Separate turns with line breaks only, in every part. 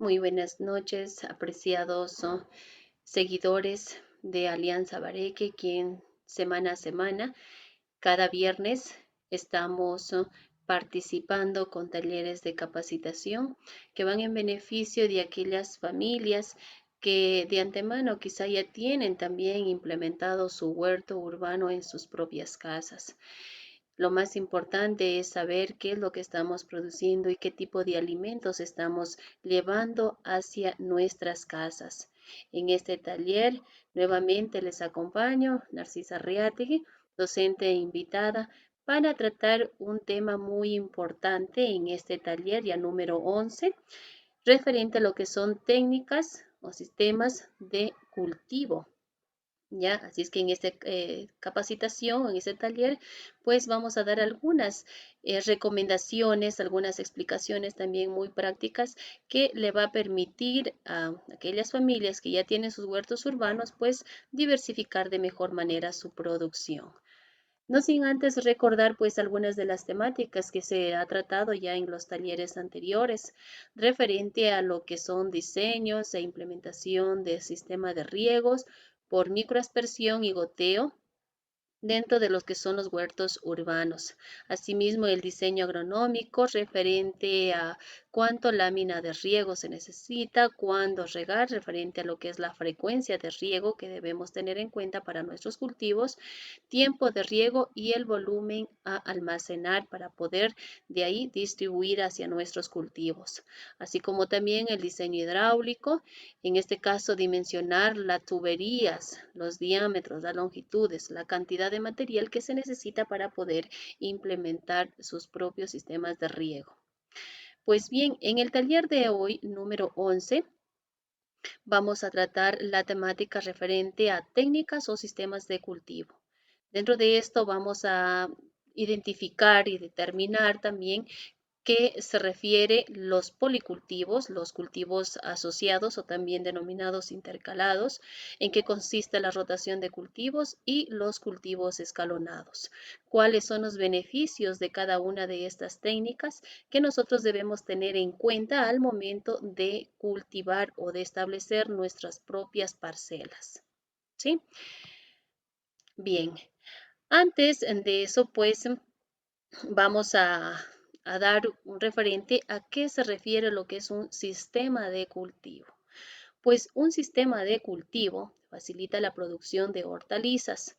Muy buenas noches, apreciados seguidores de Alianza Bareque, quien semana a semana, cada viernes, estamos participando con talleres de capacitación que van en beneficio de aquellas familias que de antemano quizá ya tienen también implementado su huerto urbano en sus propias casas. Lo más importante es saber qué es lo que estamos produciendo y qué tipo de alimentos estamos llevando hacia nuestras casas. En este taller nuevamente les acompaño, Narcisa Riategui, docente e invitada, para tratar un tema muy importante en este taller ya número 11, referente a lo que son técnicas o sistemas de cultivo. ¿Ya? Así es que en esta capacitación, en este taller, pues vamos a dar algunas recomendaciones, algunas explicaciones también muy prácticas que le va a permitir a aquellas familias que ya tienen sus huertos urbanos, pues diversificar de mejor manera su producción. No sin antes recordar pues algunas de las temáticas que se ha tratado ya en los talleres anteriores, referente a lo que son diseños e implementación de sistema de riegos por microaspersión y goteo dentro de los que son los huertos urbanos. Asimismo, el diseño agronómico referente a cuánto lámina de riego se necesita, cuándo regar, referente a lo que es la frecuencia de riego que debemos tener en cuenta para nuestros cultivos, tiempo de riego y el volumen a almacenar para poder de ahí distribuir hacia nuestros cultivos, así como también el diseño hidráulico, en este caso dimensionar las tuberías, los diámetros, las longitudes, la cantidad de material que se necesita para poder implementar sus propios sistemas de riego. Pues bien, en el taller de hoy, número 11, vamos a tratar la temática referente a técnicas o sistemas de cultivo. Dentro de esto vamos a identificar y determinar también qué se refiere los policultivos, los cultivos asociados o también denominados intercalados, en qué consiste la rotación de cultivos y los cultivos escalonados. ¿Cuáles son los beneficios de cada una de estas técnicas que nosotros debemos tener en cuenta al momento de cultivar o de establecer nuestras propias parcelas? ¿Sí? Bien, antes de eso, pues vamos a dar un referente a qué se refiere lo que es un sistema de cultivo. Pues un sistema de cultivo facilita la producción de hortalizas,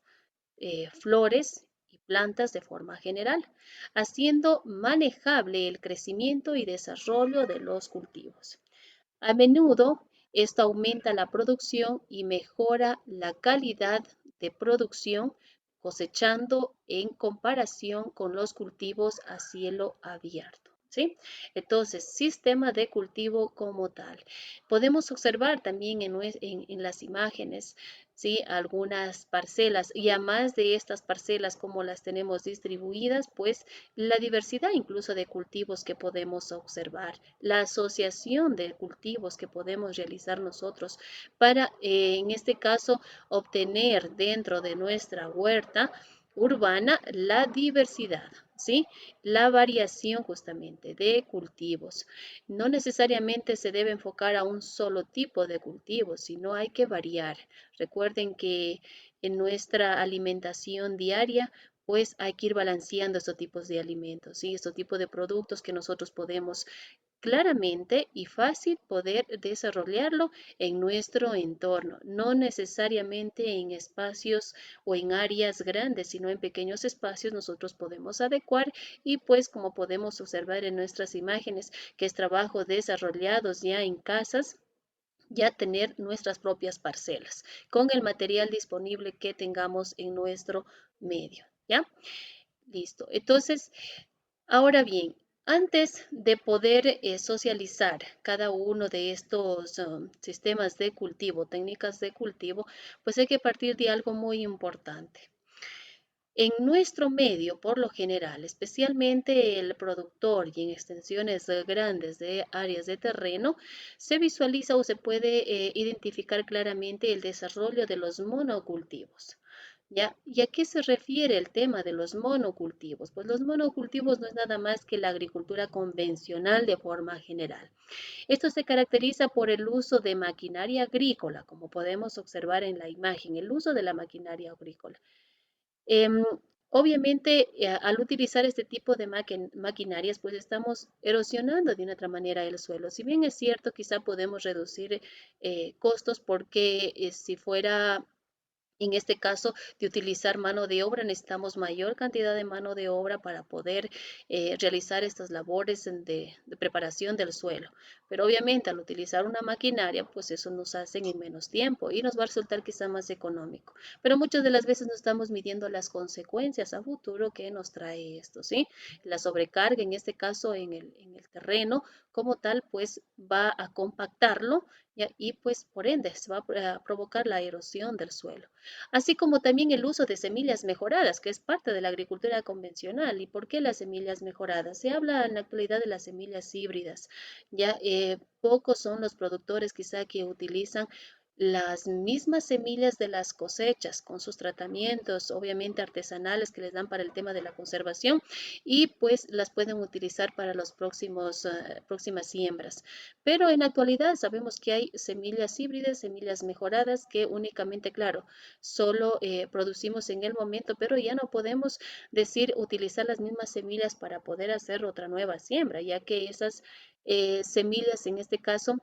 flores y plantas de forma general, haciendo manejable el crecimiento y desarrollo de los cultivos. A menudo, esto aumenta la producción y mejora la calidad de producción, cosechando en comparación con los cultivos a cielo abierto. ¿Sí? Entonces, sistema de cultivo como tal. Podemos observar también en las imágenes, ¿sí? Algunas parcelas y además de estas parcelas, como las tenemos distribuidas, pues la diversidad incluso de cultivos que podemos observar, la asociación de cultivos que podemos realizar nosotros para, en este caso, obtener dentro de nuestra huerta urbana la diversidad, ¿sí? La variación justamente de cultivos. No necesariamente se debe enfocar a un solo tipo de cultivos, sino hay que variar. Recuerden que en nuestra alimentación diaria pues hay que ir balanceando estos tipos de alimentos, ¿sí? Estos tipos de productos que nosotros podemos claramente y fácil poder desarrollarlo en nuestro entorno, no necesariamente en espacios o en áreas grandes, sino en pequeños espacios nosotros podemos adecuar y pues como podemos observar en nuestras imágenes, que es trabajo desarrollados ya en casas, ya tener nuestras propias parcelas con el material disponible que tengamos en nuestro medio, ¿ya? Listo. Entonces, ahora bien, antes de poder socializar cada uno de estos sistemas de cultivo, técnicas de cultivo, pues hay que partir de algo muy importante. En nuestro medio, por lo general, especialmente el productor y en extensiones grandes de áreas de terreno, se visualiza o se puede identificar claramente el desarrollo de los monocultivos. ¿Ya? ¿Y a qué se refiere el tema de los monocultivos? Pues los monocultivos no es nada más que la agricultura convencional de forma general. Esto se caracteriza por el uso de maquinaria agrícola, como podemos observar en la imagen, el uso de la maquinaria agrícola. Em, Obviamente, al utilizar este tipo de maquinarias, pues estamos erosionando de una otra manera el suelo. Si bien es cierto, quizá podemos reducir costos porque si fuera en este caso, de utilizar mano de obra, necesitamos mayor cantidad de mano de obra para poder realizar estas labores de preparación del suelo. Pero obviamente al utilizar una maquinaria, pues eso nos hace en menos tiempo y nos va a resultar quizá más económico. Pero muchas de las veces no estamos midiendo las consecuencias a futuro que nos trae esto, ¿sí? La sobrecarga, en este caso en el terreno, como tal, pues va a compactarlo, ¿ya? Y pues por ende se va a provocar la erosión del suelo, así como también el uso de semillas mejoradas, que es parte de la agricultura convencional. ¿Y por qué las semillas mejoradas? Se habla en la actualidad de las semillas híbridas. Ya pocos son los productores quizá que utilizan las mismas semillas de las cosechas con sus tratamientos, obviamente artesanales que les dan para el tema de la conservación y pues las pueden utilizar para los próximas siembras. Pero en la actualidad sabemos que hay semillas híbridas, semillas mejoradas que únicamente, claro, solo producimos en el momento, pero ya no podemos decir utilizar las mismas semillas para poder hacer otra nueva siembra, ya que esas semillas, en este caso,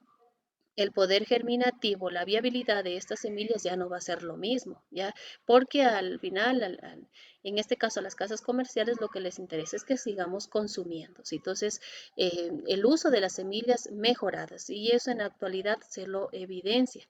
el poder germinativo, la viabilidad de estas semillas ya no va a ser lo mismo, ¿ya? Porque al final, en este caso a las casas comerciales, lo que les interesa es que sigamos consumiendo, ¿sí? Entonces, el uso de las semillas mejoradas, y eso en la actualidad se lo evidencia.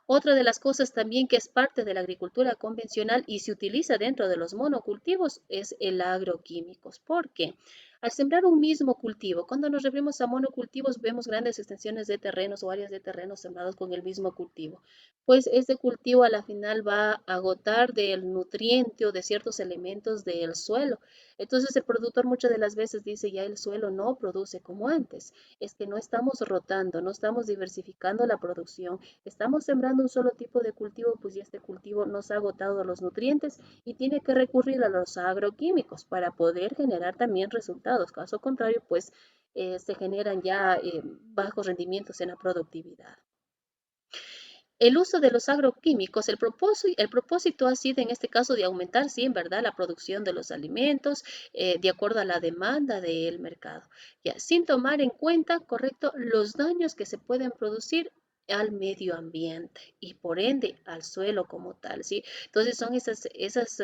Otra de las cosas también que es parte de la agricultura convencional y se utiliza dentro de los monocultivos es el agroquímicos. ¿Por qué? Al sembrar un mismo cultivo, cuando nos referimos a monocultivos, vemos grandes extensiones de terrenos o áreas de terrenos sembrados con el mismo cultivo. Pues este cultivo a la final va a agotar del nutriente o de ciertos elementos del suelo. Entonces el productor muchas de las veces dice ya el suelo no produce como antes. Es que no estamos rotando, no estamos diversificando la producción. Estamos sembrando un solo tipo de cultivo, pues ya este cultivo nos ha agotado los nutrientes y tiene que recurrir a los agroquímicos para poder generar también resultados. Caso contrario, pues se generan ya bajos rendimientos en la productividad. El uso de los agroquímicos, el propósito ha sido en este caso de aumentar, sí, en verdad, la producción de los alimentos de acuerdo a la demanda del mercado, ya, sin tomar en cuenta, correcto, los daños que se pueden producir al medio ambiente y por ende al suelo como tal, ¿sí? Entonces son esas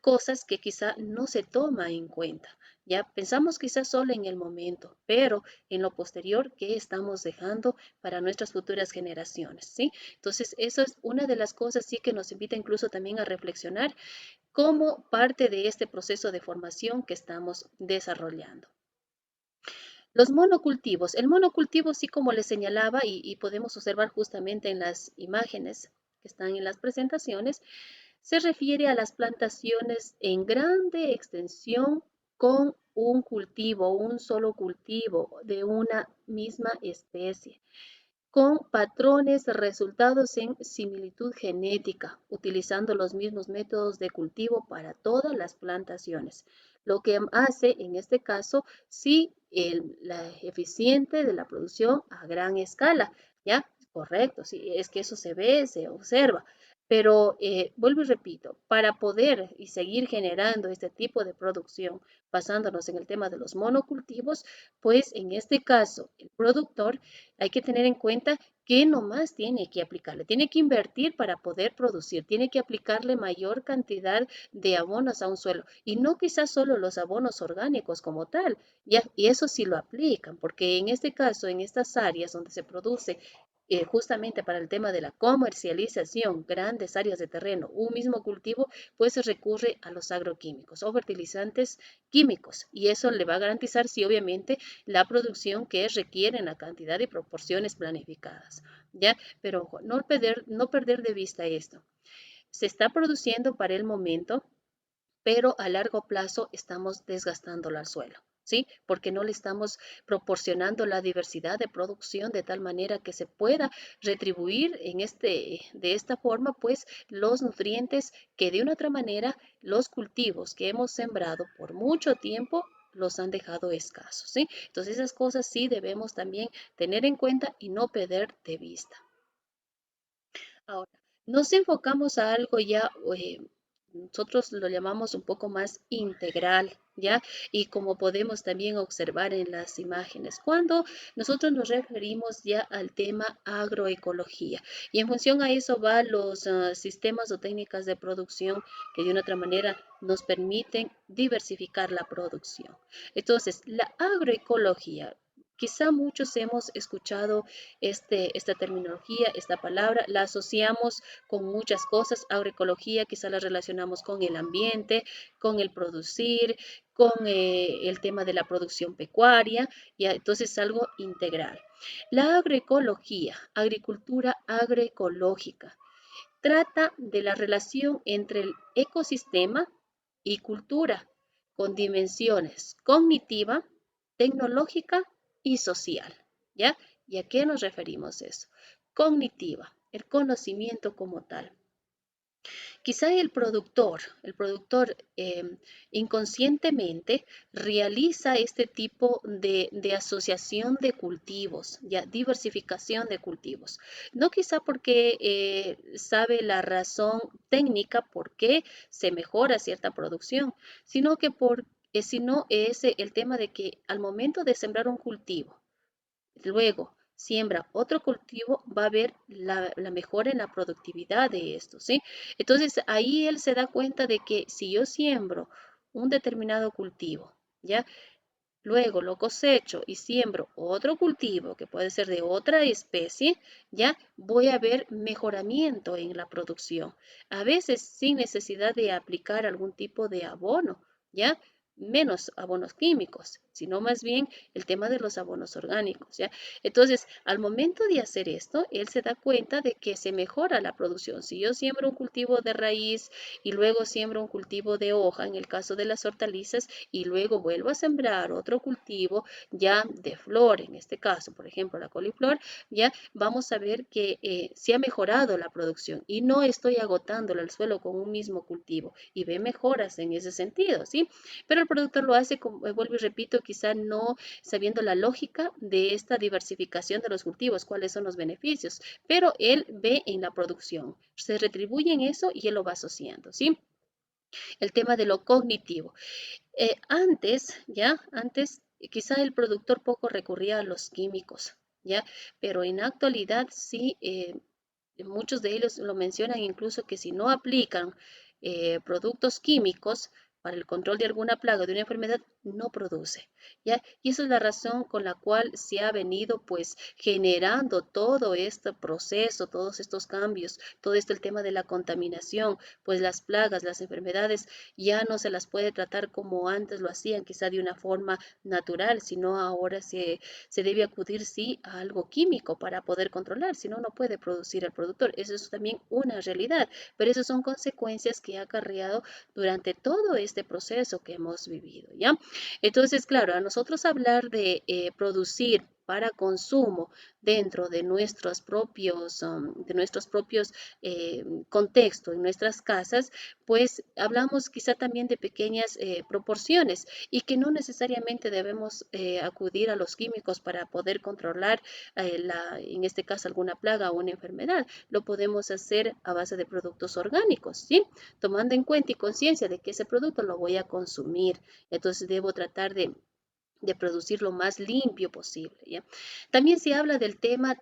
cosas que quizá no se toma en cuenta. Ya pensamos quizás solo en el momento, pero en lo posterior, ¿qué estamos dejando para nuestras futuras generaciones? ¿Sí? Entonces, eso es una de las cosas sí que nos invita incluso también a reflexionar como parte de este proceso de formación que estamos desarrollando. Los monocultivos. El monocultivo, sí como les señalaba y podemos observar justamente en las imágenes que están en las presentaciones, se refiere a las plantaciones en grande extensión con un solo cultivo de una misma especie con patrones resultados en similitud genética, utilizando los mismos métodos de cultivo para todas las plantaciones, lo que hace en este caso sí la eficiente de la producción a gran escala, ¿ya? Correcto, sí, es que eso se ve, se observa. Pero vuelvo y repito, para poder y seguir generando este tipo de producción, basándonos en el tema de los monocultivos, pues en este caso el productor hay que tener en cuenta que nomás tiene que aplicarle, tiene que invertir para poder producir, tiene que aplicarle mayor cantidad de abonos a un suelo y no quizás solo los abonos orgánicos como tal, ya, y eso sí lo aplican, porque en este caso, en estas áreas donde se produce justamente para el tema de la comercialización, grandes áreas de terreno, un mismo cultivo, pues se recurre a los agroquímicos o fertilizantes químicos y eso le va a garantizar, sí, obviamente, la producción que requiere en la cantidad y proporciones planificadas, ¿ya? Pero ojo, no perder de vista esto. Se está produciendo para el momento, pero a largo plazo estamos desgastándolo al suelo. ¿sí? Porque no le estamos proporcionando la diversidad de producción de tal manera que se pueda retribuir de esta forma, pues, los nutrientes que de una otra manera los cultivos que hemos sembrado por mucho tiempo los han dejado escasos, ¿sí? Entonces esas cosas sí debemos también tener en cuenta y no perder de vista. Ahora, nos enfocamos a algo ya, nosotros lo llamamos un poco más integral, ¿ya? Y como podemos también observar en las imágenes, cuando nosotros nos referimos ya al tema agroecología, y en función a eso va los sistemas o técnicas de producción que de una otra manera nos permiten diversificar la producción. Entonces, la agroecología. Quizá muchos hemos escuchado esta terminología, esta palabra, la asociamos con muchas cosas. Agroecología quizá la relacionamos con el ambiente, con el producir, con el tema de la producción pecuaria, y entonces es algo integral. La agroecología, agricultura agroecológica, trata de la relación entre el ecosistema y cultura, con dimensiones cognitiva, tecnológica y social. ¿Ya? ¿Y a qué nos referimos eso? Cognitiva, el conocimiento como tal. Quizá el productor inconscientemente realiza este tipo de asociación de cultivos, ya diversificación de cultivos. No quizá porque sabe la razón técnica por qué se mejora cierta producción, sino que sino es el tema de que al momento de sembrar un cultivo, luego siembra otro cultivo, va a haber la mejora en la productividad de esto, ¿sí? Entonces ahí él se da cuenta de que si yo siembro un determinado cultivo, ¿ya? Luego lo cosecho y siembro otro cultivo que puede ser de otra especie, ya voy a ver mejoramiento en la producción. A veces sin necesidad de aplicar algún tipo de abono, ya menos abonos químicos, sino más bien el tema de los abonos orgánicos, ¿ya? Entonces, al momento de hacer esto, él se da cuenta de que se mejora la producción. Si yo siembro un cultivo de raíz y luego siembro un cultivo de hoja, en el caso de las hortalizas, y luego vuelvo a sembrar otro cultivo ya de flor, en este caso, por ejemplo, la coliflor, ya vamos a ver que se ha mejorado la producción y no estoy agotando el suelo con un mismo cultivo y ve mejoras en ese sentido, ¿sí? Pero el productor lo hace, como vuelvo y repito, quizá no sabiendo la lógica de esta diversificación de los cultivos, cuáles son los beneficios, pero él ve en la producción, se retribuye en eso y él lo va asociando, ¿sí? El tema de lo cognitivo. Antes, quizá el productor poco recurría a los químicos, ¿ya? Pero en la actualidad sí, muchos de ellos lo mencionan incluso que si no aplican productos químicos para el control de alguna plaga, de una enfermedad, no produce, ¿ya? Y esa es la razón con la cual se ha venido pues generando todo este proceso, todos estos cambios, todo el tema de la contaminación, pues las plagas, las enfermedades ya no se las puede tratar como antes lo hacían, quizá de una forma natural, sino ahora se debe acudir sí a algo químico para poder controlar, si no, no puede producir el productor. Eso es también una realidad, pero esas son consecuencias que ha acarreado durante todo este proceso que hemos vivido, ¿ya? Entonces, claro, a nosotros hablar de producir para consumo dentro de nuestros propios contextos, en nuestras casas, pues hablamos quizá también de pequeñas proporciones y que no necesariamente debemos acudir a los químicos para poder controlar en este caso alguna plaga o una enfermedad. Lo podemos hacer a base de productos orgánicos, ¿sí? Tomando en cuenta y conciencia de que ese producto lo voy a consumir. Entonces debo tratar de producir lo más limpio posible, ¿ya? También se habla del tema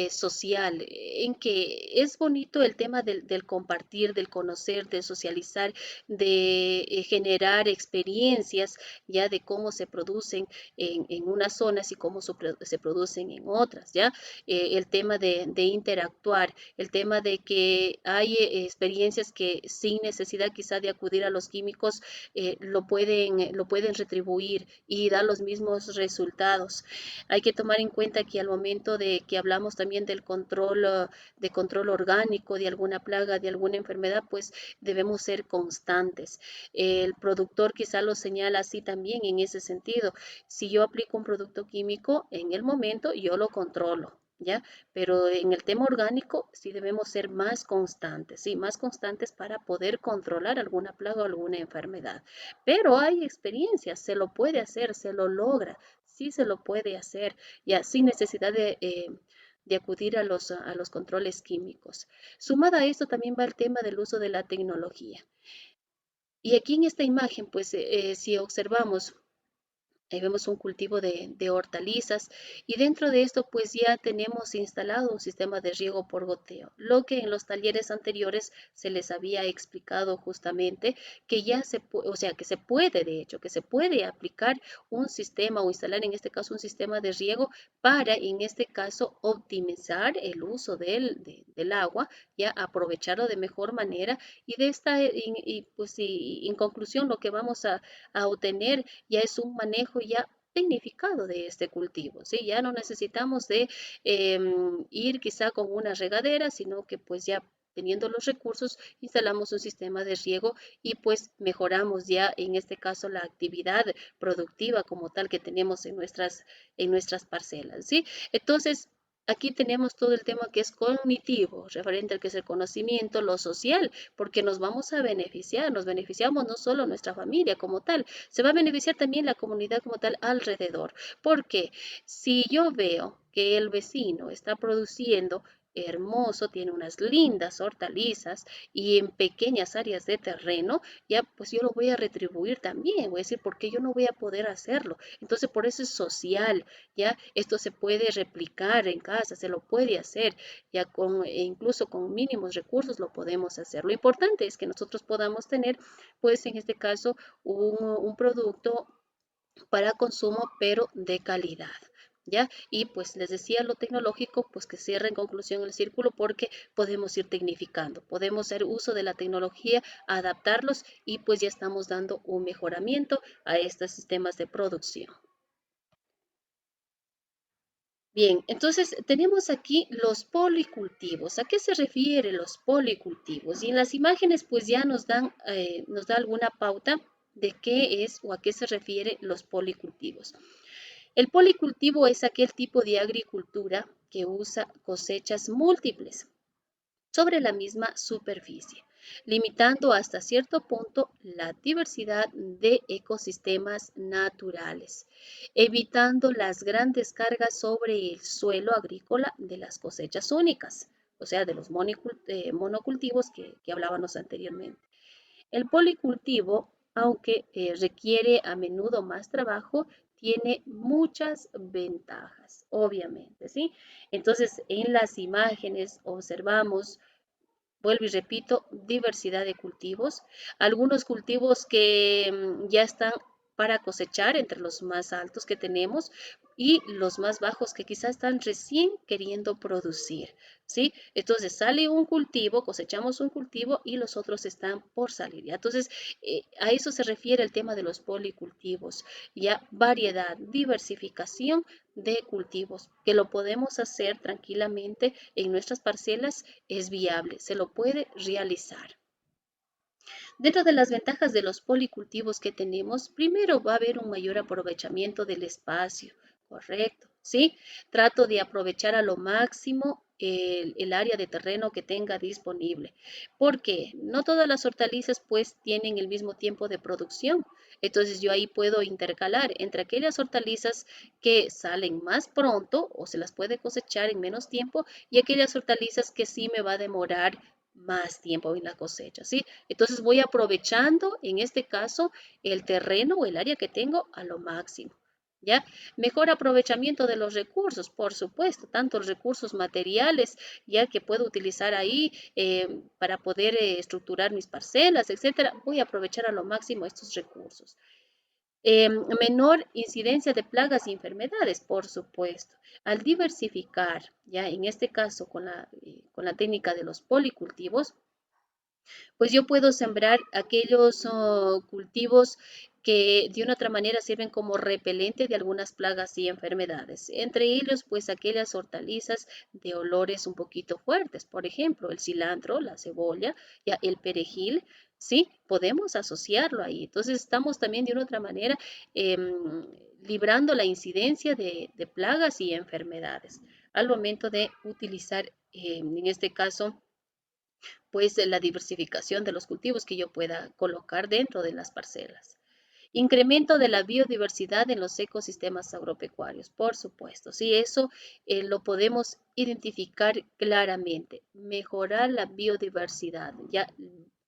social, en que es bonito el tema del compartir, del conocer, del socializar, de generar experiencias ya de cómo se producen en unas zonas y cómo se producen en otras, ¿ya? El tema de interactuar, el tema de que hay experiencias que sin necesidad quizá de acudir a los químicos lo pueden retribuir y dar los mismos resultados. Hay que tomar en cuenta que al momento de que hablamos también del control, de control orgánico de alguna plaga, de alguna enfermedad, pues debemos ser constantes. El productor quizá lo señala así también en ese sentido. Si yo aplico un producto químico, en el momento yo lo controlo, ¿ya? Pero en el tema orgánico sí debemos ser más constantes, sí, más constantes para poder controlar alguna plaga o alguna enfermedad. Pero hay experiencias, se lo puede hacer, se lo logra, sí se lo puede hacer, ya sin necesidad de acudir a los controles químicos. Sumado a esto también va el tema del uso de la tecnología. Y aquí en esta imagen, pues si observamos, ahí vemos un cultivo de hortalizas y dentro de esto pues ya tenemos instalado un sistema de riego por goteo, lo que en los talleres anteriores se les había explicado justamente que ya o sea, que se puede de hecho, que se puede aplicar un sistema o instalar en este caso un sistema de riego para en este caso optimizar el uso del agua, ya aprovecharlo de mejor manera y de esta, pues en conclusión lo que vamos a obtener ya es un manejo ya tecnificado de este cultivo, ¿sí? Ya no necesitamos de ir quizá con una regadera, sino que pues ya teniendo los recursos, instalamos un sistema de riego y pues mejoramos ya en este caso la actividad productiva como tal que tenemos en nuestras parcelas, ¿sí? Entonces, aquí tenemos todo el tema que es cognitivo, referente al que es el conocimiento, lo social, porque nos vamos a beneficiar, nos beneficiamos no solo nuestra familia como tal, se va a beneficiar también la comunidad como tal alrededor, porque si yo veo que el vecino está produciendo hermoso, tiene unas lindas hortalizas y en pequeñas áreas de terreno, ya pues yo lo voy a retribuir también, voy a decir, ¿por qué yo no voy a poder hacerlo? Entonces, por eso es social, ya esto se puede replicar en casa, se lo puede hacer, ya incluso con mínimos recursos lo podemos hacer. Lo importante es que nosotros podamos tener, pues en este caso, un producto para consumo, pero de calidad. ¿Ya? Y pues les decía lo tecnológico, pues que cierre en conclusión el círculo porque podemos ir tecnificando, podemos hacer uso de la tecnología, adaptarlos y pues ya estamos dando un mejoramiento a estos sistemas de producción. Bien, entonces tenemos aquí los policultivos. ¿A qué se refiere los policultivos? Y en las imágenes pues ya nos da alguna pauta de qué es o a qué se refiere los policultivos. El policultivo es aquel tipo de agricultura que usa cosechas múltiples sobre la misma superficie, limitando hasta cierto punto la diversidad de ecosistemas naturales, evitando las grandes cargas sobre el suelo agrícola de las cosechas únicas, o sea, de los monocultivos que hablábamos anteriormente. El policultivo, aunque requiere a menudo más trabajo, tiene muchas ventajas, obviamente, ¿sí? Entonces, en las imágenes observamos, vuelvo y repito, diversidad de cultivos. Algunos cultivos que ya están para cosechar entre los más altos que tenemos y los más bajos que quizás están recién queriendo producir, ¿sí? Entonces sale un cultivo, cosechamos un cultivo y los otros están por salir, ¿ya? Entonces a eso se refiere el tema de los policultivos, ya variedad, diversificación de cultivos, que lo podemos hacer tranquilamente en nuestras parcelas, es viable, se lo puede realizar. Dentro de las ventajas de los policultivos que tenemos, primero va a haber un mayor aprovechamiento del espacio, correcto, ¿sí? Trato de aprovechar a lo máximo el área de terreno que tenga disponible, porque no todas las hortalizas pues tienen el mismo tiempo de producción. Entonces yo ahí puedo intercalar entre aquellas hortalizas que salen más pronto o se las puede cosechar en menos tiempo y aquellas hortalizas que sí me va a demorar más tiempo en la cosecha, ¿sí? Entonces voy aprovechando, en este caso, el terreno o el área que tengo a lo máximo, ¿ya? Mejor aprovechamiento de los recursos, por supuesto, tanto los recursos materiales, ya que puedo utilizar ahí para poder estructurar mis parcelas, etcétera. Voy a aprovechar a lo máximo estos recursos. Menor incidencia de plagas y enfermedades, por supuesto. Al diversificar, ya en este caso con la técnica de los policultivos, pues yo puedo sembrar aquellos cultivos que de una otra manera sirven como repelente de algunas plagas y enfermedades. Entre ellos, pues aquellas hortalizas de olores un poquito fuertes, por ejemplo, el cilantro, la cebolla, ya el perejil, sí, podemos asociarlo ahí. Entonces estamos también de una otra manera librando la incidencia de plagas y enfermedades al momento de utilizar, en este caso, pues la diversificación de los cultivos que yo pueda colocar dentro de las parcelas. Incremento de la biodiversidad en los ecosistemas agropecuarios, por supuesto. Sí, eso lo podemos identificar claramente. Mejorar la biodiversidad. Ya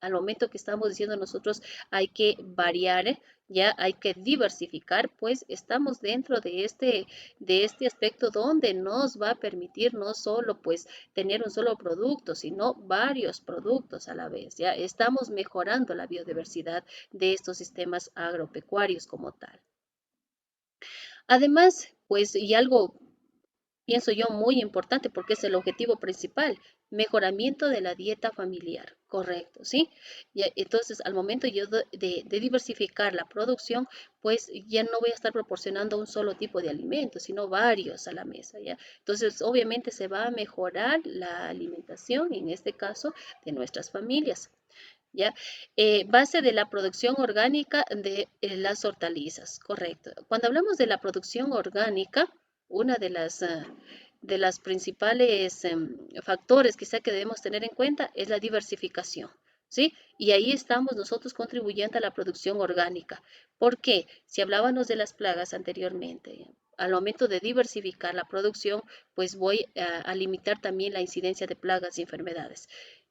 al momento que estamos diciendo nosotros hay que variar, ya hay que diversificar, pues estamos dentro de este aspecto donde nos va a permitir no solo pues tener un solo producto, sino varios productos a la vez. Ya estamos mejorando la biodiversidad de estos sistemas agropecuarios como tal. Además, pues, y algo pienso yo muy importante porque es el objetivo principal, mejoramiento de la dieta familiar, correcto, ¿sí? Y entonces, al momento yo de diversificar la producción, pues ya no voy a estar proporcionando un solo tipo de alimento, sino varios a la mesa, ¿ya? Entonces, obviamente se va a mejorar la alimentación, en este caso, de nuestras familias. ¿Ya? Base de la producción orgánica de las hortalizas, correcto. Cuando hablamos de la producción orgánica, una de las principales factores quizá que debemos tener en cuenta es la diversificación, ¿sí? Y ahí estamos nosotros contribuyendo a la producción orgánica. ¿Por qué? Si hablábamos de las plagas anteriormente, al momento de diversificar la producción, pues voy a limitar también la incidencia de plagas y enfermedades.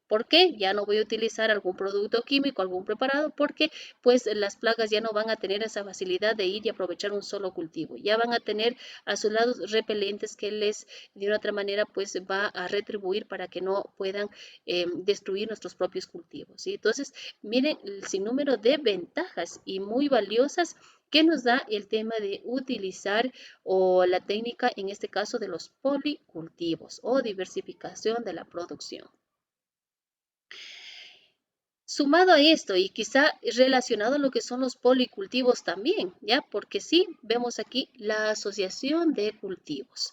¿Por qué? Ya no voy a utilizar algún producto químico, algún preparado, porque pues las plagas ya no van a tener esa facilidad de ir y aprovechar un solo cultivo. Ya van a tener a sus lados repelentes que les, de una otra manera, pues va a retribuir para que no puedan destruir nuestros propios cultivos, ¿sí? Entonces, miren el sinnúmero de ventajas y muy valiosas que nos da el tema de utilizar o la técnica, en este caso, de los policultivos o diversificación de la producción. Sumado a esto y quizá relacionado a lo que son los policultivos también, ¿ya? Porque sí, vemos aquí la asociación de cultivos.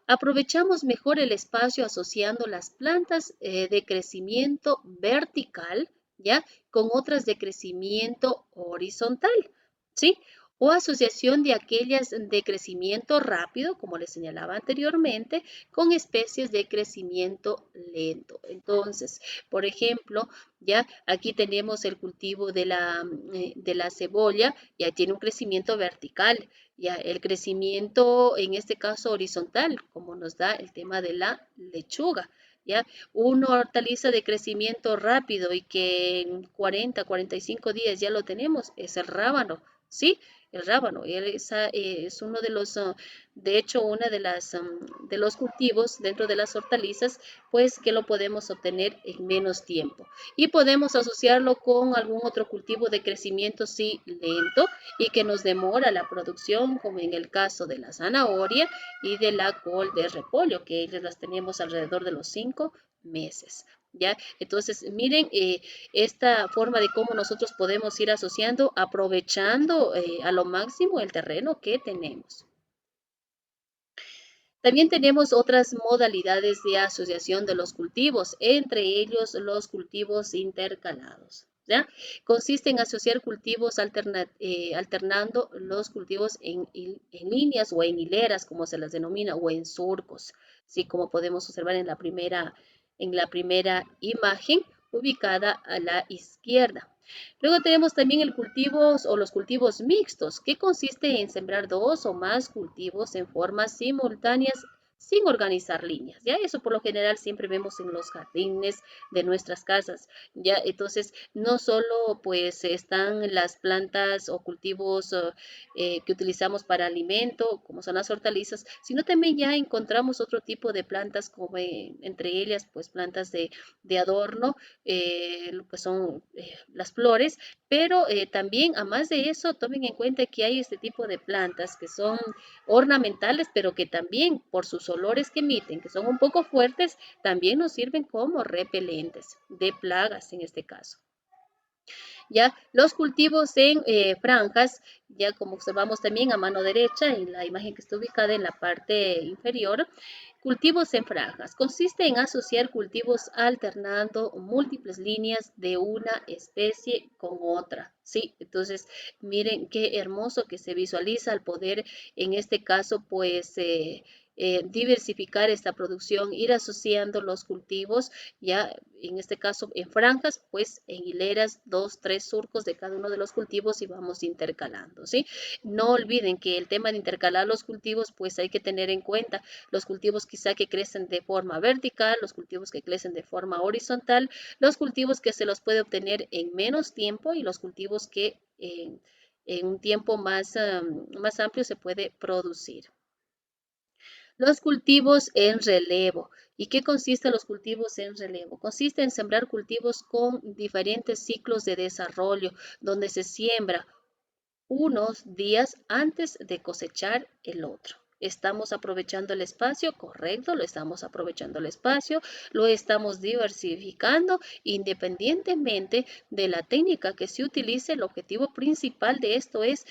Aprovechamos mejor el espacio asociando las plantas de crecimiento vertical, ¿ya? Con otras de crecimiento horizontal, ¿sí? O asociación de aquellas de crecimiento rápido, como les señalaba anteriormente, con especies de crecimiento lento. Entonces, por ejemplo, ya aquí tenemos el cultivo de la cebolla, ya tiene un crecimiento vertical, ya el crecimiento, en este caso horizontal, como nos da el tema de la lechuga. ¿Ya? Una hortaliza de crecimiento rápido y que en 40, 45 días ya lo tenemos, es el rábano, ¿sí? El rábano, es uno de los, de hecho, una de las, de los cultivos dentro de las hortalizas, pues que lo podemos obtener en menos tiempo. Y podemos asociarlo con algún otro cultivo de crecimiento, sí, lento y que nos demora la producción, como en el caso de la zanahoria y de la col de repollo, que ellas las tenemos alrededor de los 5 meses. ¿Ya? Entonces, miren esta forma de cómo nosotros podemos ir asociando, aprovechando a lo máximo el terreno que tenemos. También tenemos otras modalidades de asociación de los cultivos, entre ellos los cultivos intercalados. ¿Ya? Consiste en asociar cultivos alternando los cultivos en líneas o en hileras, como se las denomina, o en surcos, ¿sí? Como podemos observar en la primera imagen ubicada a la izquierda. Luego tenemos también el cultivos o los cultivos mixtos, que consiste en sembrar dos o más cultivos en formas simultáneas sin organizar líneas. Ya eso por lo general siempre vemos en los jardines de nuestras casas. Ya entonces no solo pues están las plantas o cultivos que utilizamos para alimento, como son las hortalizas, sino también ya encontramos otro tipo de plantas como entre ellas pues plantas de adorno, lo que son las flores, pero también, a más de eso, tomen en cuenta que hay este tipo de plantas que son ornamentales, pero que también por sus olores que emiten, que son un poco fuertes, también nos sirven como repelentes de plagas en este caso. Ya los cultivos en franjas, ya como observamos también a mano derecha en la imagen que está ubicada en la parte inferior, cultivos en franjas. Consiste en asociar cultivos alternando múltiples líneas de una especie con otra, ¿sí? Entonces, miren qué hermoso que se visualiza al poder, en este caso, pues, diversificar esta producción, ir asociando los cultivos, ya en este caso en franjas, pues en hileras, 2, 3 surcos de cada uno de los cultivos y vamos intercalando, ¿sí? No olviden que el tema de intercalar los cultivos, pues hay que tener en cuenta los cultivos quizá que crecen de forma vertical, los cultivos que crecen de forma horizontal, los cultivos que se los puede obtener en menos tiempo y los cultivos que en un tiempo más amplio se puede producir. Los cultivos en relevo. ¿Y qué consiste los cultivos en relevo? Consiste en sembrar cultivos con diferentes ciclos de desarrollo, donde se siembra unos días antes de cosechar el otro. ¿Estamos aprovechando el espacio? Correcto, lo estamos aprovechando el espacio, lo estamos diversificando independientemente de la técnica que se utilice. El objetivo principal de esto es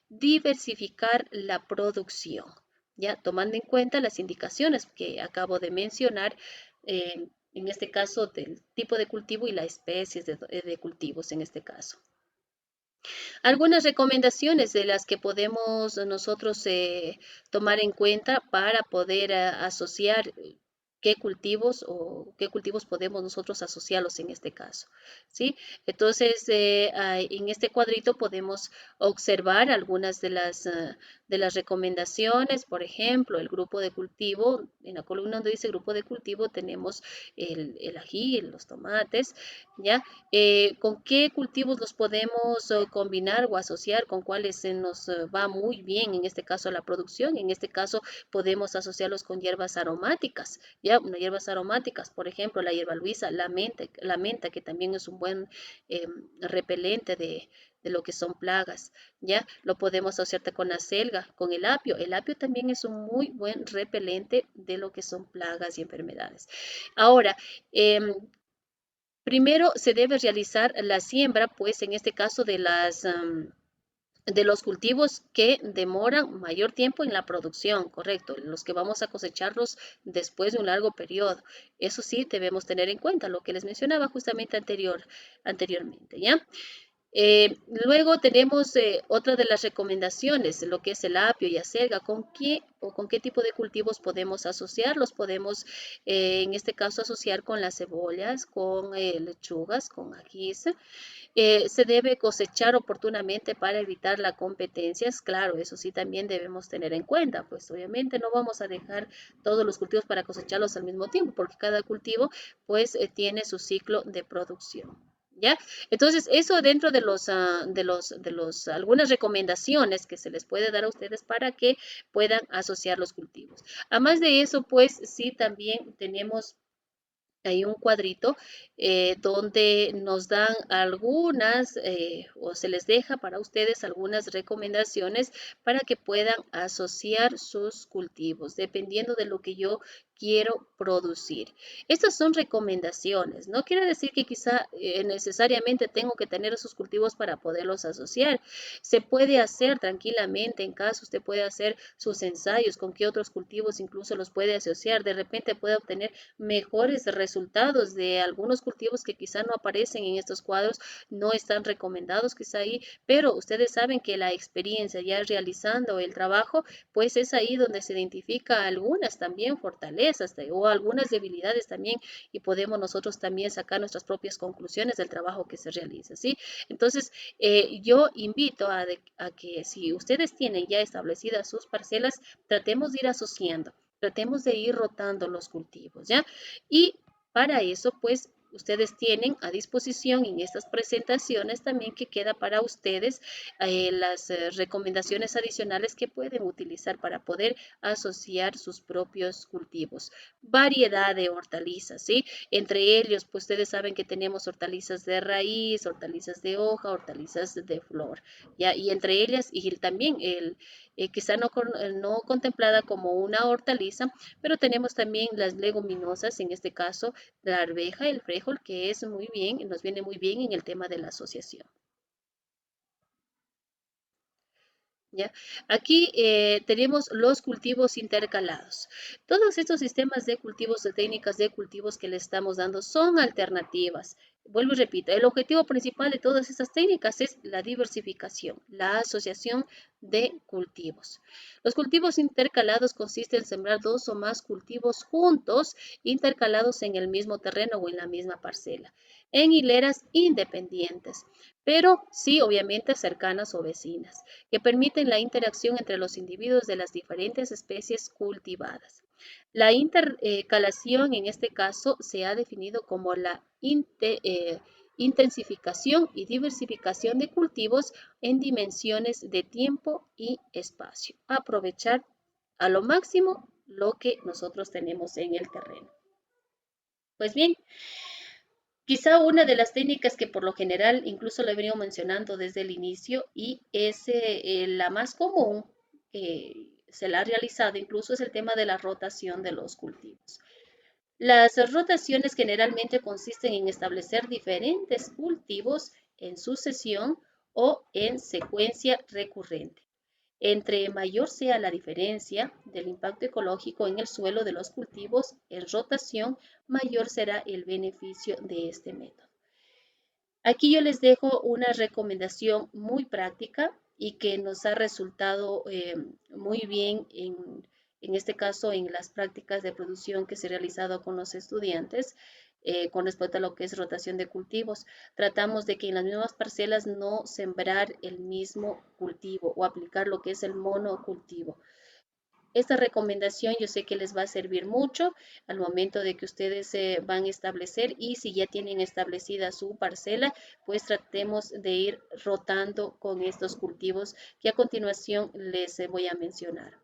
diversificar la producción, ya tomando en cuenta las indicaciones que acabo de mencionar, en este caso del tipo de cultivo y las especies de cultivos en este caso. Algunas recomendaciones de las que podemos nosotros tomar en cuenta para poder asociar qué cultivos podemos nosotros asociarlos en este caso, ¿sí? Entonces, en este cuadrito podemos observar algunas de las recomendaciones, por ejemplo, el grupo de cultivo, en la columna donde dice grupo de cultivo tenemos el ají, los tomates, ¿ya? ¿Con qué cultivos los podemos combinar o asociar? ¿Con cuáles se nos va muy bien, en este caso, la producción? En este caso, podemos asociarlos con hierbas aromáticas, ¿ya? Hierbas aromáticas, por ejemplo, la hierba luisa, la menta, que también es un buen repelente de lo que son plagas, ¿ya? Lo podemos asociarte con la selga, con el apio. El apio también es un muy buen repelente de lo que son plagas y enfermedades. Ahora, primero se debe realizar la siembra, pues en este caso de los cultivos que demoran mayor tiempo en la producción, correcto, los que vamos a cosecharlos después de un largo periodo. Eso sí debemos tener en cuenta, lo que les mencionaba justamente anteriormente, ¿ya? Luego tenemos otra de las recomendaciones, lo que es el apio y acelga. ¿Con qué tipo de cultivos podemos asociarlos? Podemos, en este caso, asociar con las cebollas, con lechugas, con ajís. Se debe cosechar oportunamente para evitar la competencia. Claro, eso sí también debemos tener en cuenta, pues obviamente no vamos a dejar todos los cultivos para cosecharlos al mismo tiempo, porque cada cultivo pues tiene su ciclo de producción. ¿Ya? Entonces, eso dentro de algunas recomendaciones que se les puede dar a ustedes para que puedan asociar los cultivos. Además de eso, pues sí, también tenemos hay un cuadrito donde nos dan algunas o se les deja para ustedes algunas recomendaciones para que puedan asociar sus cultivos dependiendo de lo que yo quiero producir. Estas son recomendaciones. No quiere decir que quizá necesariamente tengo que tener esos cultivos para poderlos asociar. Se puede hacer tranquilamente en casa, usted puede hacer sus ensayos con qué otros cultivos incluso los puede asociar. De repente puede obtener mejores resultados de algunos cultivos que quizá no aparecen en estos cuadros, no están recomendados quizá ahí, pero ustedes saben que la experiencia ya realizando el trabajo, pues es ahí donde se identifica algunas también fortalezas o algunas debilidades también y podemos nosotros también sacar nuestras propias conclusiones del trabajo que se realiza, ¿sí? Entonces, yo invito a que si ustedes tienen ya establecidas sus parcelas, tratemos de ir asociando. Tratemos de ir rotando los cultivos, ¿ya? Y para eso, pues, ustedes tienen a disposición en estas presentaciones también que queda para ustedes las recomendaciones adicionales que pueden utilizar para poder asociar sus propios cultivos. Variedad de hortalizas, ¿sí? Entre ellos, pues ustedes saben que tenemos hortalizas de raíz, hortalizas de hoja, hortalizas de flor, ¿ya? Y entre ellas, y también quizá no contemplada como una hortaliza, pero tenemos también las leguminosas, en este caso la arveja, el frijol, que es muy bien, nos viene muy bien en el tema de la asociación. ¿Ya? Aquí tenemos los cultivos intercalados. Todos estos sistemas de cultivos, de técnicas de cultivos que le estamos dando son alternativas. Vuelvo y repito, el objetivo principal de todas estas técnicas es la diversificación, la asociación de cultivos. Los cultivos intercalados consisten en sembrar dos o más cultivos juntos, intercalados en el mismo terreno o en la misma parcela, en hileras independientes, pero sí obviamente cercanas o vecinas, que permiten la interacción entre los individuos de las diferentes especies cultivadas. La intercalación en este caso se ha definido como la intensificación y diversificación de cultivos en dimensiones de tiempo y espacio. Aprovechar a lo máximo lo que nosotros tenemos en el terreno. Pues bien, quizá una de las técnicas que por lo general, incluso lo he venido mencionando desde el inicio y es la más común que se la ha realizado incluso es el tema de la rotación de los cultivos. Las rotaciones generalmente consisten en establecer diferentes cultivos en sucesión o en secuencia recurrente. Entre mayor sea la diferencia del impacto ecológico en el suelo de los cultivos en rotación, mayor será el beneficio de este método. Aquí yo les dejo una recomendación muy práctica y que nos ha resultado muy bien en este caso en las prácticas de producción que se ha realizado con los estudiantes con respecto a lo que es rotación de cultivos. Tratamos de que en las mismas parcelas no sembrar el mismo cultivo o aplicar lo que es el monocultivo. Esta recomendación yo sé que les va a servir mucho al momento de que ustedes se van a establecer y si ya tienen establecida su parcela, pues tratemos de ir rotando con estos cultivos que a continuación les voy a mencionar.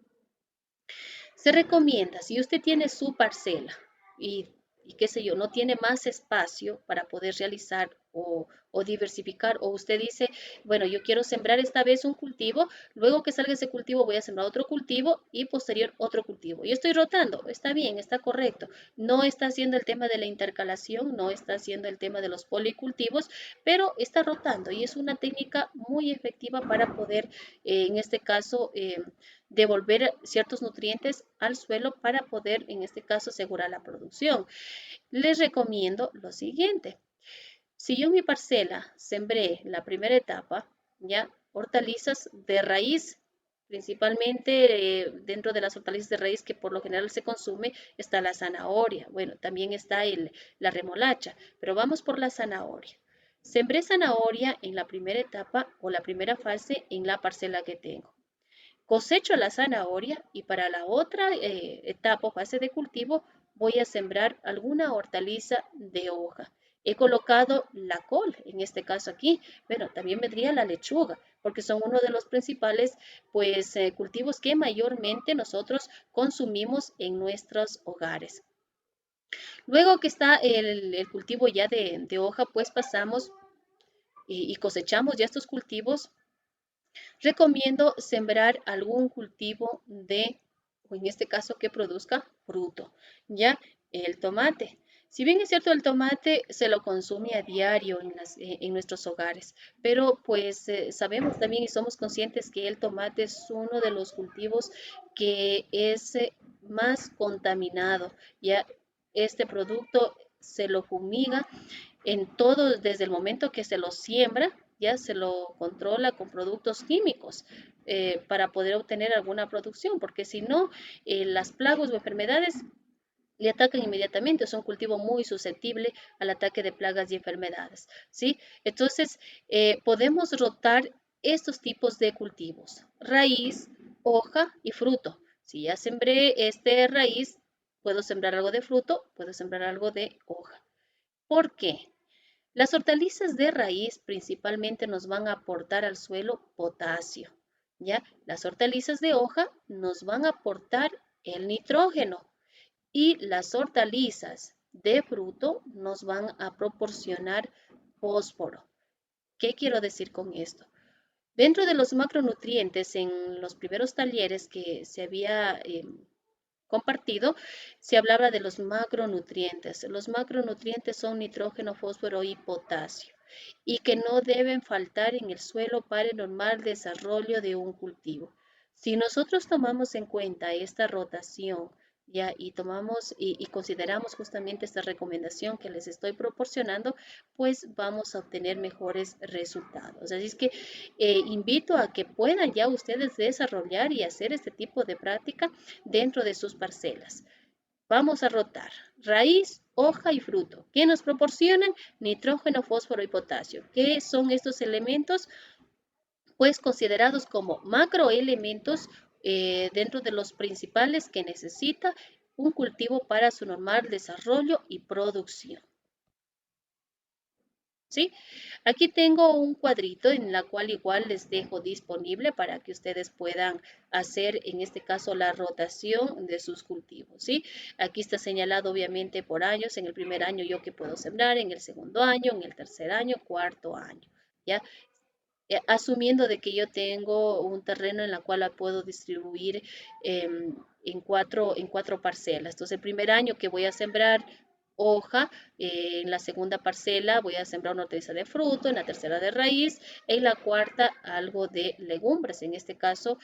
Se recomienda, si usted tiene su parcela y qué sé yo, no tiene más espacio para poder realizar o diversificar, o usted dice, bueno, yo quiero sembrar esta vez un cultivo, luego que salga ese cultivo voy a sembrar otro cultivo y posterior otro cultivo. Y estoy rotando, está bien, está correcto. No está haciendo el tema de la intercalación, no está haciendo el tema de los policultivos, pero está rotando y es una técnica muy efectiva para poder, en este caso, devolver ciertos nutrientes al suelo para poder, en este caso, asegurar la producción. Les recomiendo lo siguiente. Si yo en mi parcela sembré la primera etapa, ya, hortalizas de raíz, principalmente dentro de las hortalizas de raíz que por lo general se consume está la zanahoria, bueno, también está la remolacha, pero vamos por la zanahoria. Sembré zanahoria en la primera etapa o la primera fase en la parcela que tengo. Cosecho la zanahoria y para la otra etapa o fase de cultivo voy a sembrar alguna hortaliza de hoja. He colocado la col, en este caso aquí, pero también vendría la lechuga, porque son uno de los principales pues, cultivos que mayormente nosotros consumimos en nuestros hogares. Luego que está el cultivo ya de hoja, pues pasamos y cosechamos ya estos cultivos. Recomiendo sembrar algún cultivo o en este caso que produzca fruto, ya el tomate. Si bien es cierto, el tomate se lo consume a diario en nuestros hogares, pero pues sabemos también y somos conscientes que el tomate es uno de los cultivos que es más contaminado. Ya este producto se lo fumiga en todo, desde el momento que se lo siembra, ya se lo controla con productos químicos para poder obtener alguna producción, porque si no, las plagas o enfermedades le atacan inmediatamente, es un cultivo muy susceptible al ataque de plagas y enfermedades, ¿sí? Entonces, podemos rotar estos tipos de cultivos, raíz, hoja y fruto. Si ya sembré este raíz, puedo sembrar algo de fruto, puedo sembrar algo de hoja. ¿Por qué? Las hortalizas de raíz principalmente nos van a aportar al suelo potasio, ¿ya? Las hortalizas de hoja nos van a aportar el nitrógeno y las hortalizas de fruto nos van a proporcionar fósforo. ¿Qué quiero decir con esto? Dentro de los macronutrientes, en los primeros talleres que se había compartido, se hablaba de los macronutrientes. Los macronutrientes son nitrógeno, fósforo y potasio. y que no deben faltar en el suelo para el normal desarrollo de un cultivo. Si nosotros tomamos en cuenta esta rotación, ya, y tomamos y consideramos justamente esta recomendación que les estoy proporcionando, pues vamos a obtener mejores resultados. Así es que invito a que puedan ya ustedes desarrollar y hacer este tipo de práctica dentro de sus parcelas. Vamos a rotar raíz, hoja y fruto, que nos proporcionan nitrógeno, fósforo y potasio. ¿Qué son estos elementos? Pues considerados como macroelementos dentro de los principales que necesita un cultivo para su normal desarrollo y producción. ¿Sí? Aquí tengo un cuadrito en la cual igual les dejo disponible para que ustedes puedan hacer, en este caso, la rotación de sus cultivos, ¿sí? Aquí está señalado obviamente por años, en el primer año yo que puedo sembrar, en el segundo año, en el tercer año, cuarto año, ¿ya? Asumiendo de que yo tengo un terreno en la cual la puedo distribuir en cuatro parcelas. Entonces, el primer año que voy a sembrar hoja, en la segunda parcela voy a sembrar una hortaliza de fruto, en la tercera de raíz, en la cuarta algo de legumbres, en este caso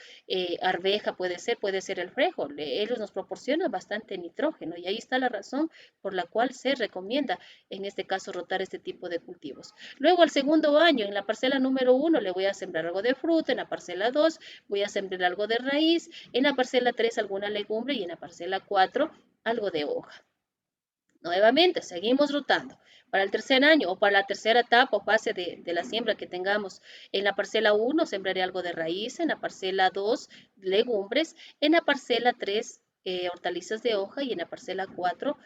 arveja puede ser el frijol, ellos nos proporcionan bastante nitrógeno y ahí está la razón por la cual se recomienda en este caso rotar este tipo de cultivos. Luego al segundo año, en la parcela número 1 le voy a sembrar algo de fruta, en la parcela 2 voy a sembrar algo de raíz, en la parcela 3 alguna legumbre y en la parcela 4 algo de hoja. Nuevamente, seguimos rotando. Para el tercer año o para la tercera etapa o fase de la siembra que tengamos, en la parcela 1 sembraré algo de raíz, en la parcela 2 legumbres, en la parcela 3 hortalizas de hoja y en la parcela 4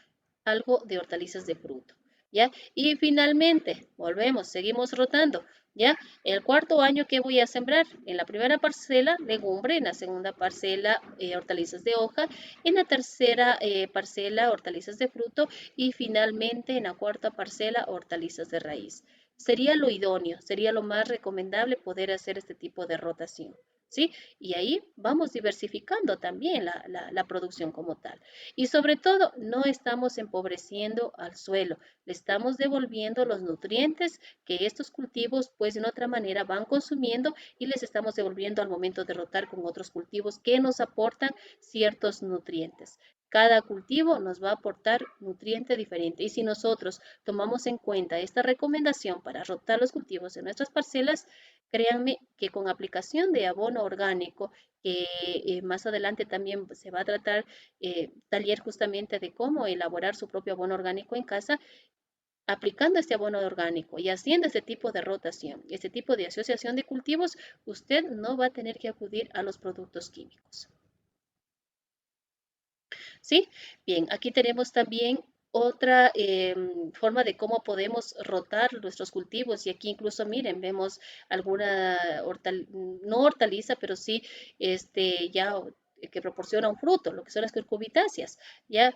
algo de hortalizas de fruto. ¿Ya? Y finalmente, volvemos, seguimos rotando. ¿Ya? El cuarto año, ¿qué voy a sembrar? En la primera parcela, legumbre, en la segunda parcela, hortalizas de hoja, en la tercera parcela, hortalizas de fruto y finalmente en la cuarta parcela, hortalizas de raíz. Sería lo idóneo, sería lo más recomendable poder hacer este tipo de rotación. ¿Sí? Y ahí vamos diversificando también la producción como tal. Y sobre todo, no estamos empobreciendo al suelo, le estamos devolviendo los nutrientes que estos cultivos, pues de otra manera, van consumiendo y les estamos devolviendo al momento de rotar con otros cultivos que nos aportan ciertos nutrientes. Cada cultivo nos va a aportar nutriente diferente y si nosotros tomamos en cuenta esta recomendación para rotar los cultivos en nuestras parcelas, créanme que con aplicación de abono orgánico, que más adelante también se va a tratar taller justamente de cómo elaborar su propio abono orgánico en casa, aplicando este abono orgánico y haciendo este tipo de rotación, este tipo de asociación de cultivos, usted no va a tener que acudir a los productos químicos. ¿Sí? Bien, aquí tenemos también otra forma de cómo podemos rotar nuestros cultivos y aquí incluso miren, vemos alguna no hortaliza, pero sí ya que proporciona un fruto, lo que son las cucurbitaceas, ya.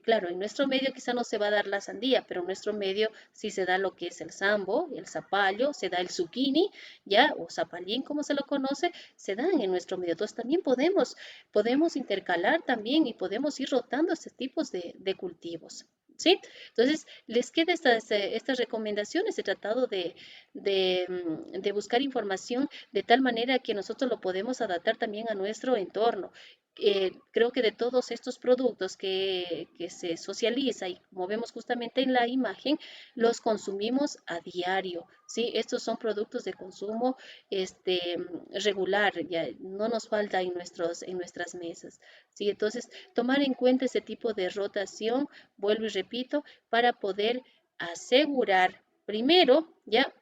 Claro, en nuestro medio quizá no se va a dar la sandía, pero en nuestro medio sí se da lo que es el sambo, el zapallo, se da el zucchini, ya, o zapallín como se lo conoce, se dan en nuestro medio. Entonces también podemos intercalar también y podemos ir rotando estos tipos de cultivos. ¿Sí? Entonces, les queda estas recomendaciones. He tratado de buscar información de tal manera que nosotros lo podemos adaptar también a nuestro entorno. Creo que de todos estos productos que se socializa y como vemos justamente en la imagen, los consumimos a diario, ¿sí? Estos son productos de consumo regular, ya no nos falta en nuestras mesas, ¿sí? Entonces, tomar en cuenta ese tipo de rotación, vuelvo y repito, para poder asegurar, primero, ya,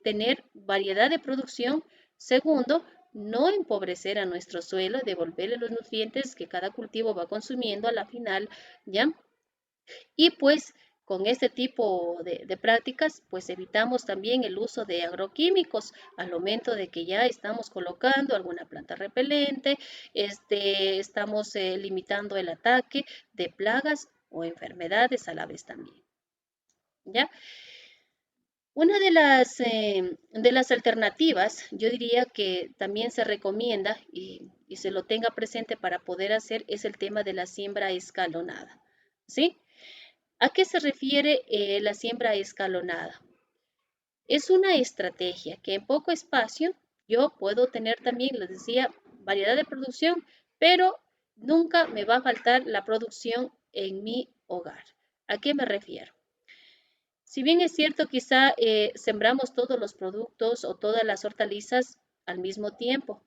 tener variedad de producción, segundo, no empobrecer a nuestro suelo, devolverle los nutrientes que cada cultivo va consumiendo a la final, ¿ya? Y pues con este tipo de prácticas, pues evitamos también el uso de agroquímicos al momento de que ya estamos colocando alguna planta repelente, estamos limitando el ataque de plagas o enfermedades a la vez también, ¿ya? Una de las alternativas, yo diría que también se recomienda y se lo tenga presente para poder hacer, es el tema de la siembra escalonada, ¿sí? ¿A qué se refiere la siembra escalonada? Es una estrategia que en poco espacio yo puedo tener también, les decía, variedad de producción, pero nunca me va a faltar la producción en mi hogar. ¿A qué me refiero? Si bien es cierto, quizá sembramos todos los productos o todas las hortalizas al mismo tiempo,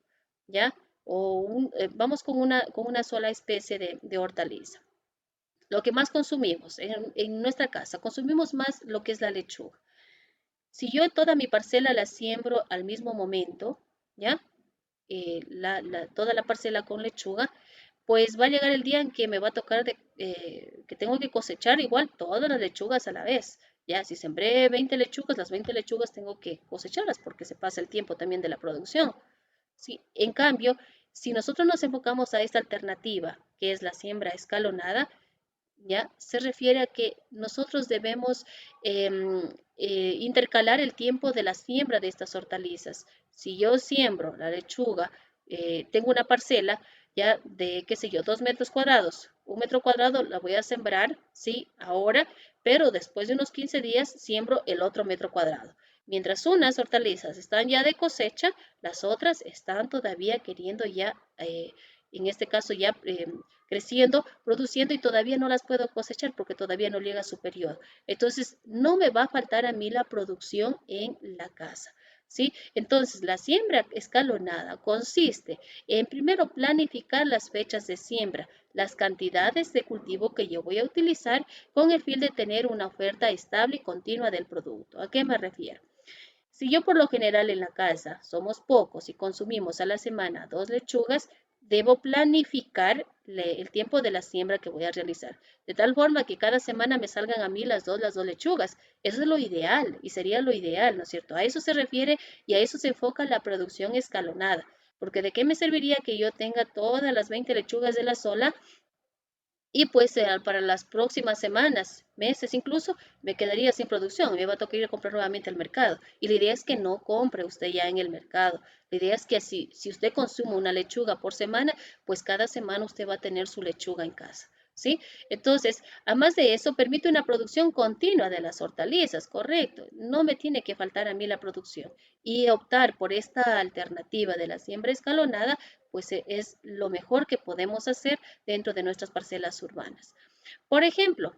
¿ya? Vamos con una sola especie de hortaliza. Lo que más consumimos en nuestra casa, consumimos más lo que es la lechuga. Si yo toda mi parcela la siembro al mismo momento, ¿ya? Toda la parcela con lechuga, pues va a llegar el día en que me va a tocar que tengo que cosechar igual todas las lechugas a la vez. Ya, si sembré 20 lechugas, las 20 lechugas tengo que cosecharlas porque se pasa el tiempo también de la producción. Sí, en cambio, si nosotros nos enfocamos a esta alternativa, que es la siembra escalonada, ¿ya? Se refiere a que nosotros debemos intercalar el tiempo de la siembra de estas hortalizas. Si yo siembro la lechuga, tengo una parcela ya de, qué sé yo, 2 metros cuadrados. 1 metro cuadrado la voy a sembrar, sí, ahora, pero después de unos 15 días siembro el otro metro cuadrado. Mientras unas hortalizas están ya de cosecha, las otras están todavía queriendo ya, en este caso ya creciendo, produciendo y todavía no las puedo cosechar porque todavía no llega a su periodo. Entonces, no me va a faltar a mí la producción en la casa. ¿Sí? Entonces, la siembra escalonada consiste en primero planificar las fechas de siembra, las cantidades de cultivo que yo voy a utilizar con el fin de tener una oferta estable y continua del producto. ¿A qué me refiero? Si yo por lo general en la casa somos pocos y consumimos a la semana 2 lechugas, debo planificar el tiempo de la siembra que voy a realizar, de tal forma que cada semana me salgan a mí las dos lechugas. Eso es lo ideal y sería lo ideal, ¿no es cierto? A eso se refiere y a eso se enfoca la producción escalonada. Porque ¿de qué me serviría que yo tenga todas las 20 lechugas de la sola y pues para las próximas semanas, meses incluso, me quedaría sin producción, me va a tocar ir a comprar nuevamente al mercado? Y la idea es que no compre usted ya en el mercado. La idea es que si usted consume una lechuga por semana, pues cada semana usted va a tener su lechuga en casa. ¿Sí? Entonces, además de eso, permite una producción continua de las hortalizas, correcto. No me tiene que faltar a mí la producción. Y optar por esta alternativa de la siembra escalonada, pues es lo mejor que podemos hacer dentro de nuestras parcelas urbanas. Por ejemplo,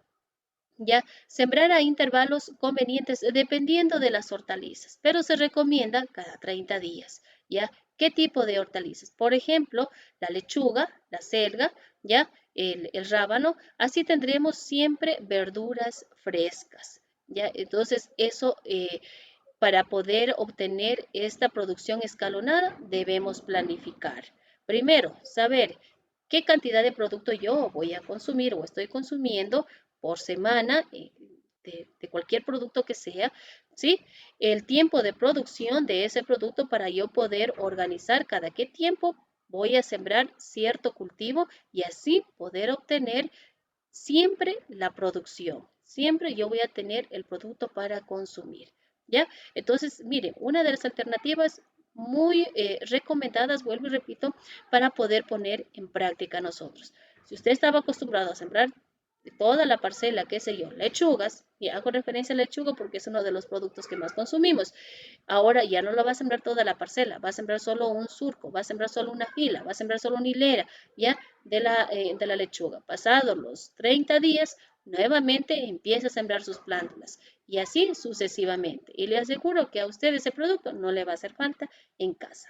ya sembrar a intervalos convenientes dependiendo de las hortalizas, pero se recomienda cada 30 días, ¿ya? ¿Qué tipo de hortalizas? Por ejemplo, la lechuga, la selga, ¿ya? El rábano, así tendremos siempre verduras frescas, ¿ya? Entonces, eso para poder obtener esta producción escalonada, debemos planificar. Primero, saber qué cantidad de producto yo voy a consumir o estoy consumiendo por semana de cualquier producto que sea, ¿sí? El tiempo de producción de ese producto para yo poder organizar cada qué tiempo voy a sembrar cierto cultivo y así poder obtener siempre la producción. Siempre yo voy a tener el producto para consumir. ¿Ya? Entonces, mire, una de las alternativas muy recomendadas, vuelvo y repito, para poder poner en práctica nosotros. Si usted estaba acostumbrado a sembrar toda la parcela, qué sé yo, lechugas, y hago referencia a lechuga porque es uno de los productos que más consumimos. Ahora ya no lo va a sembrar toda la parcela, va a sembrar solo un surco, va a sembrar solo una fila, va a sembrar solo una hilera, ya de la lechuga. Pasados los 30 días, nuevamente empieza a sembrar sus plántulas y así sucesivamente. Y le aseguro que a usted ese producto no le va a hacer falta en casa.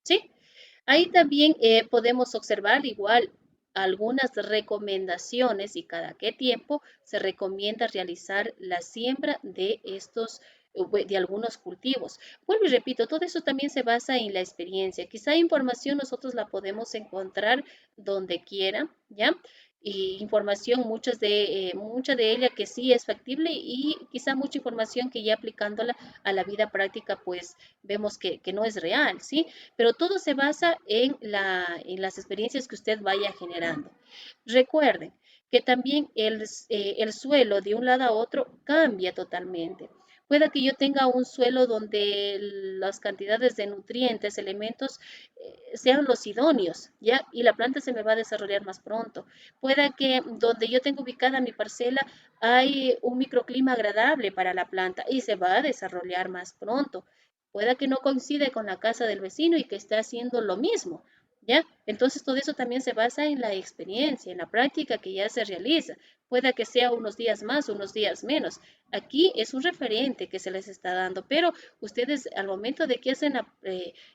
¿Sí? Ahí también podemos observar igual algunas recomendaciones y cada qué tiempo se recomienda realizar la siembra de estos de algunos cultivos. Vuelvo y repito, todo eso también se basa en la experiencia. Quizá información nosotros la podemos encontrar donde quiera, ¿ya? Y información, mucha de ella que sí es factible y quizá mucha información que ya aplicándola a la vida práctica, pues vemos que no es real, ¿sí? Pero todo se basa en las experiencias que usted vaya generando. Recuerden que también el suelo de un lado a otro cambia totalmente. Pueda que yo tenga un suelo donde las cantidades de nutrientes, elementos, sean los idóneos, ¿ya? Y la planta se me va a desarrollar más pronto. Pueda que donde yo tengo ubicada mi parcela hay un microclima agradable para la planta y se va a desarrollar más pronto. Pueda que no coincide con la casa del vecino y que esté haciendo lo mismo, ¿ya? Entonces todo eso también se basa en la experiencia, en la práctica que ya se realiza. Pueda que sea unos días más, unos días menos. Aquí es un referente que se les está dando, pero ustedes al momento de que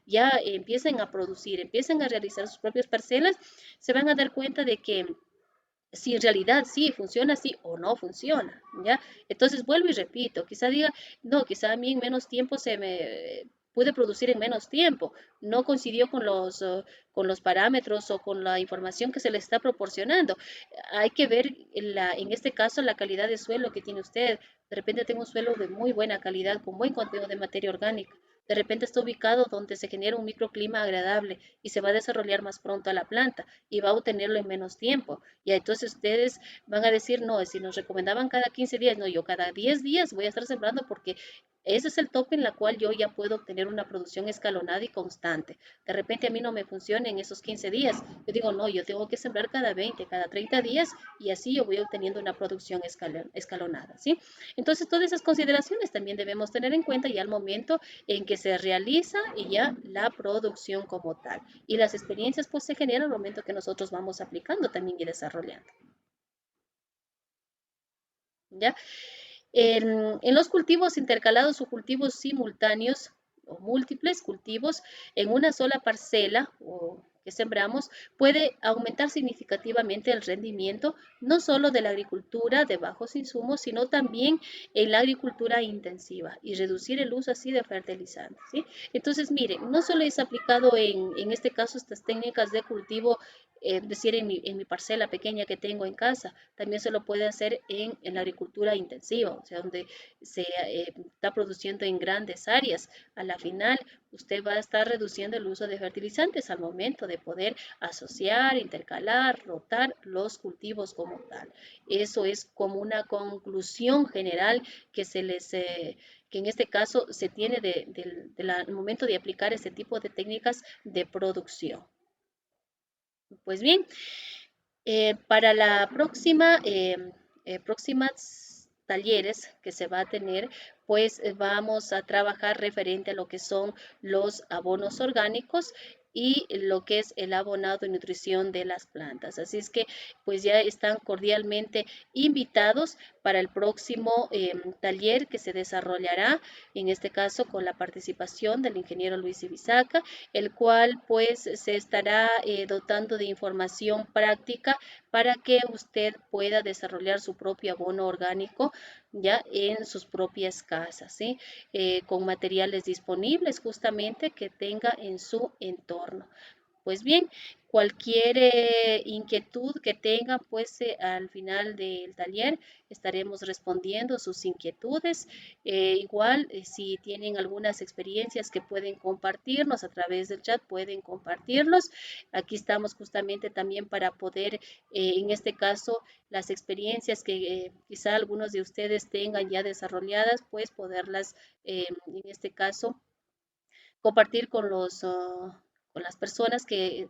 ya empiecen a producir, empiecen a realizar sus propias parcelas, se van a dar cuenta de que si en realidad sí funciona así o no funciona, ¿ya? Entonces vuelvo y repito, quizá diga, no, quizá a mí en menos tiempo se me pude producir en menos tiempo, no coincidió con los parámetros o con la información que se le está proporcionando. Hay que ver en este caso la calidad de suelo que tiene usted. De repente tengo un suelo de muy buena calidad, con buen contenido de materia orgánica. De repente está ubicado donde se genera un microclima agradable y se va a desarrollar más pronto a la planta y va a obtenerlo en menos tiempo. Y entonces ustedes van a decir, no, si nos recomendaban cada 15 días, no, yo cada 10 días voy a estar sembrando porque ese es el tope en la cual yo ya puedo obtener una producción escalonada y constante. De repente a mí no me funciona en esos 15 días. Yo digo, no, yo tengo que sembrar cada 20, cada 30 días y así yo voy obteniendo una producción escalonada, ¿sí? Entonces todas esas consideraciones también debemos tener en cuenta ya al momento en que se realiza y ya la producción como tal. Y las experiencias pues se generan al momento que nosotros vamos aplicando también y desarrollando. ¿Ya? En los cultivos intercalados o cultivos simultáneos o múltiples cultivos en una sola parcela o que sembramos puede aumentar significativamente el rendimiento no solo de la agricultura de bajos insumos, sino también en la agricultura intensiva y reducir el uso así de fertilizantes, ¿sí? Entonces, miren, no solo es aplicado en este caso estas técnicas de cultivo, decir, en mi parcela pequeña que tengo en casa, también se lo puede hacer en la agricultura intensiva, o sea, donde se está produciendo en grandes áreas. A la final, usted va a estar reduciendo el uso de fertilizantes al momento de poder asociar, intercalar, rotar los cultivos como tal. Eso es como una conclusión general que que en este caso se tiene del momento de aplicar este tipo de técnicas de producción. Pues bien, para la próximas talleres que se va a tener, pues vamos a trabajar referente a lo que son los abonos orgánicos y lo que es el abonado y nutrición de las plantas. Así es que pues ya están cordialmente invitados para el próximo taller que se desarrollará, en este caso con la participación del ingeniero Luis Ibizaca, el cual pues se estará dotando de información práctica para que usted pueda desarrollar su propio abono orgánico ya en sus propias casas, ¿sí? Con materiales disponibles justamente que tenga en su entorno. Pues bien, cualquier inquietud que tengan, pues al final del taller estaremos respondiendo sus inquietudes. Igual, si tienen algunas experiencias que pueden compartirnos a través del chat, pueden compartirlos. Aquí estamos justamente también para poder, en este caso, las experiencias que quizá algunos de ustedes tengan ya desarrolladas, pues poderlas, en este caso, compartir con con las personas que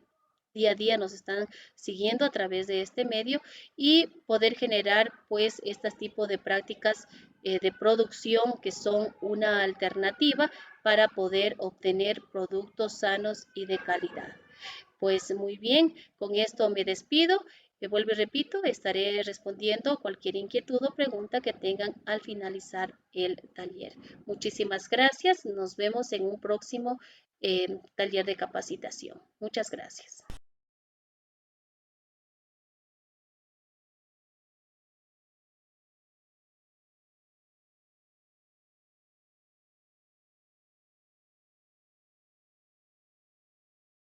día a día nos están siguiendo a través de este medio y poder generar pues este tipo de prácticas de producción que son una alternativa para poder obtener productos sanos y de calidad. Pues muy bien, con esto me despido. Me vuelvo y repito, estaré respondiendo cualquier inquietud o pregunta que tengan al finalizar el taller. Muchísimas gracias. Nos vemos en un próximo taller de capacitación. Muchas gracias.